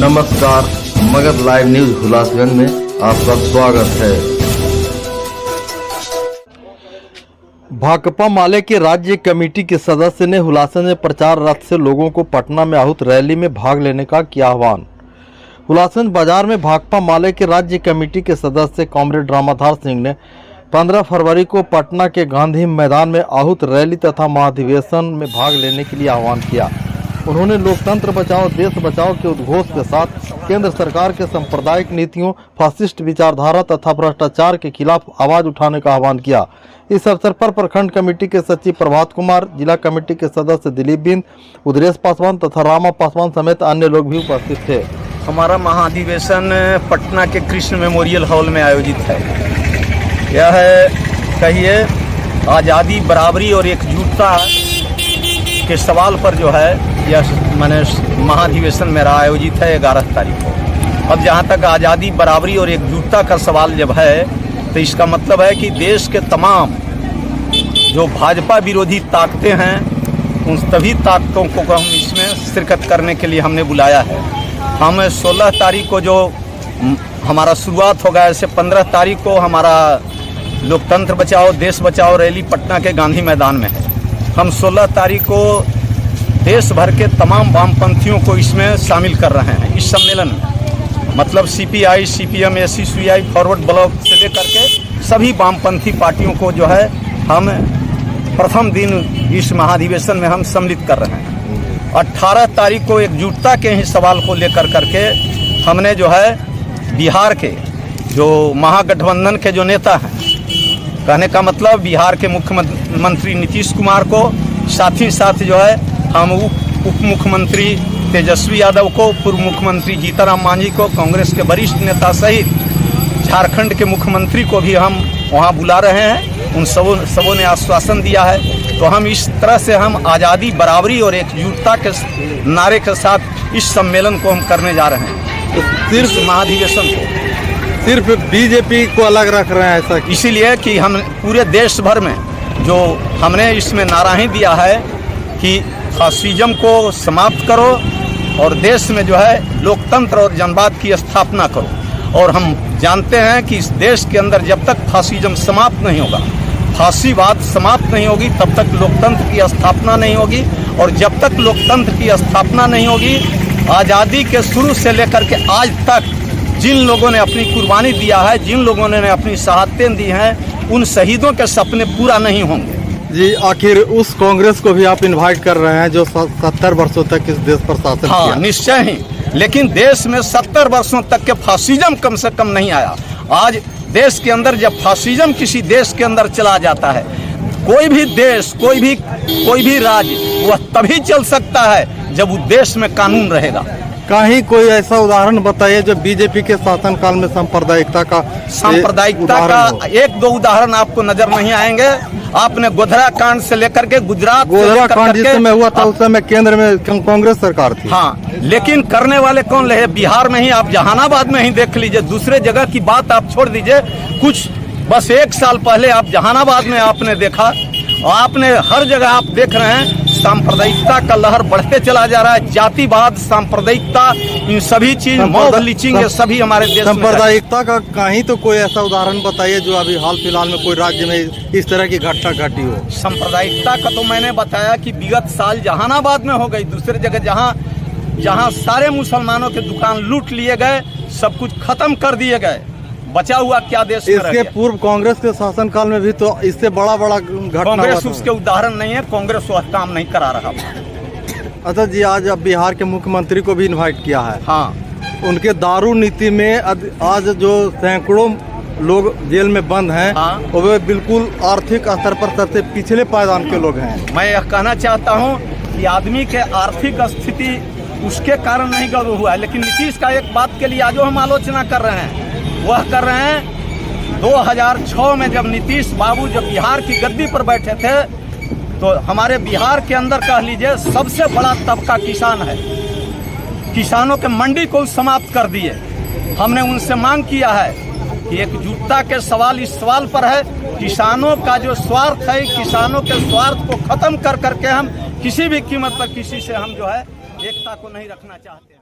नमस्कार, Magadh live news Hulasganj में आपका स्वागत है। भाकपा माले के राज्य कमेटी के सदस्य ने हुलासगंज में प्रचार रथ से लोगों को पटना में आहूत रैली में भाग लेने का किया आह्वान। हुलासगंज बाजार में भाकपा माले के राज्य कमेटी के सदस्य कॉमरेड रामाधार सिंह ने 15 फरवरी को पटना के गांधी मैदान में आहूत रैली तथा महाधिवेशन में भाग लेने के लिए आह्वान किया। उन्होंने लोकतंत्र बचाओ देश बचाओ के उद्घोष के साथ केंद्र सरकार के सांप्रदायिक नीतियों, फासिस्ट विचारधारा तथा भ्रष्टाचार के खिलाफ आवाज उठाने का आह्वान किया। इस अवसर पर प्रखंड कमेटी के सचिव प्रभात कुमार, जिला कमेटी के सदस्य दिलीप बिंद, उदरेश पासवान तथा रामा पासवान समेत अन्य लोग भी उपस्थित थे। हमारा महाधिवेशन पटना के कृष्ण मेमोरियल हॉल में आयोजित है। यह है कहिए आज़ादी, बराबरी और एकजुटता के सवाल पर जो है यह मैंने महाधिवेशन मेरा आयोजित है 11 तारीख को। अब जहाँ तक आज़ादी, बराबरी और एकजुटता का सवाल जब है तो इसका मतलब है कि देश के तमाम जो भाजपा विरोधी ताकतें हैं उन सभी ताकतों को हम इसमें शिरकत करने के लिए हमने बुलाया है। हम 16 तारीख को जो हमारा शुरुआत होगा, ऐसे 15 तारीख को हमारा लोकतंत्र बचाओ देश बचाओ रैली पटना के गांधी मैदान में है। हम 16 तारीख को देश भर के तमाम वामपंथियों को इसमें शामिल कर रहे हैं। इस सम्मेलन में मतलब सीपीआई, सीपीएम, एससीसीआई, फॉरवर्ड ब्लॉक से लेकर के सभी वामपंथी पार्टियों को जो है हम प्रथम दिन इस महाधिवेशन में हम सम्मिलित कर रहे हैं। 18 तारीख को एकजुटता के ही सवाल को लेकर करके हमने जो है बिहार के जो महागठबंधन के जो नेता हैं, कहने का मतलब बिहार के मुख्यमंत्री नीतीश कुमार को, साथ ही साथ जो है हम उप मुख्यमंत्री तेजस्वी यादव को, पूर्व मुख्यमंत्री जीतनराम मांझी को, कांग्रेस के वरिष्ठ नेता सहित झारखंड के मुख्यमंत्री को भी हम वहां बुला रहे हैं। उन सबों ने आश्वासन दिया है। तो हम इस तरह से हम आज़ादी, बराबरी और एकजुटता के नारे के साथ इस सम्मेलन को हम करने जा रहे हैं। तो सिर्फ महाधिवेशन को सिर्फ बीजेपी को अलग रख रहे हैं ऐसा, इसीलिए कि हम पूरे देश भर में जो हमने इसमें नारा ही दिया है कि फासिज्म को समाप्त करो और देश में जो है लोकतंत्र और जनवाद की स्थापना करो। और हम जानते हैं कि इस देश के अंदर जब तक फासिज्म समाप्त नहीं होगा, फासीवाद समाप्त नहीं होगी, तब तक लोकतंत्र की स्थापना नहीं होगी। और जब तक लोकतंत्र की स्थापना नहीं होगी, आज़ादी के शुरू से लेकर के आज तक जिन लोगों ने अपनी कुर्बानी दिया है, जिन लोगों ने अपनी शहादतें दी हैं, उन शहीदों के सपने पूरा नहीं होंगे। जी, आखिर उस कांग्रेस को भी आप इनवाइट कर रहे हैं जो 70 वर्षों तक इस देश पर शासन किया। निश्चय ही, लेकिन देश में 70 वर्षों तक के फासिज्म कम से कम नहीं आया। आज देश के अंदर जब फासिज्म किसी देश के अंदर चला जाता है, कोई भी देश, कोई भी राज्य वह तभी चल सकता है जब उस देश में कानून रहेगा। कहीं कोई ऐसा उदाहरण बताइए जो बीजेपी के शासनकाल में सांप्रदायिकता का एक दो उदाहरण आपको नजर नहीं आएंगे। आपने गोधरा कांड से लेकर के गुजरात कांड जिस समय हुआ था उस समय केंद्र में कांग्रेस सरकार थी। हाँ, लेकिन करने वाले कौन रहे? बिहार में ही आप जहानाबाद में ही देख लीजिए, दूसरे जगह की बात आप छोड़ दीजिए। कुछ बस 1 साल पहले आप जहानाबाद में आपने देखा, आपने हर जगह आप देख रहे हैं सांप्रदायिकता का लहर बढ़ते चला जा रहा है। जातिवाद, सांप्रदायिकता, इन सभी चीज, मॉब लिंचिंग, ये सभी हमारे देश में सांप्रदायिकता का कहीं तो कोई ऐसा उदाहरण बताइए जो अभी हाल फिलहाल में कोई राज्य में इस तरह की घटना घटी हो। सांप्रदायिकता का तो मैंने बताया कि विगत साल जहानाबाद में हो गई। दूसरे जगह जहाँ सारे मुसलमानों के दुकान लूट लिए गए, सब कुछ खत्म कर दिए गए, बचा हुआ क्या देश में रह गया? इसके पूर्व कांग्रेस के शासनकाल में भी तो इससे बड़ा घटना। कांग्रेस उसके उदाहरण नहीं है, कांग्रेस वह काम नहीं करा रहा। अच्छा जी, आज अब बिहार के मुख्यमंत्री को भी इनवाइट किया है। हाँ, उनके दारू नीति में आज जो सैकड़ों लोग जेल में बंद हैं, हाँ, वो बिल्कुल आर्थिक स्तर पर सबसे पिछले पायदान के लोग हैं। मैं यह कहना चाहता हूँ कि आदमी के आर्थिक स्थिति उसके कारण नहीं गड़बड़ हुआ है, लेकिन नीतीश का एक बात के लिए आज हम आलोचना कर रहे हैं, वह कर रहे हैं 2006 में जब नीतीश बाबू जब बिहार की गद्दी पर बैठे थे, तो हमारे बिहार के अंदर कह लीजिए सबसे बड़ा तबका किसान है। किसानों के मंडी को समाप्त कर दिए। हमने उनसे मांग किया है कि एकजुटता के सवाल इस सवाल पर है, किसानों का जो स्वार्थ है, किसानों के स्वार्थ को खत्म कर करके हम किसी भी कीमत पर किसी से हम जो है एकता को नहीं रखना चाहते हैं।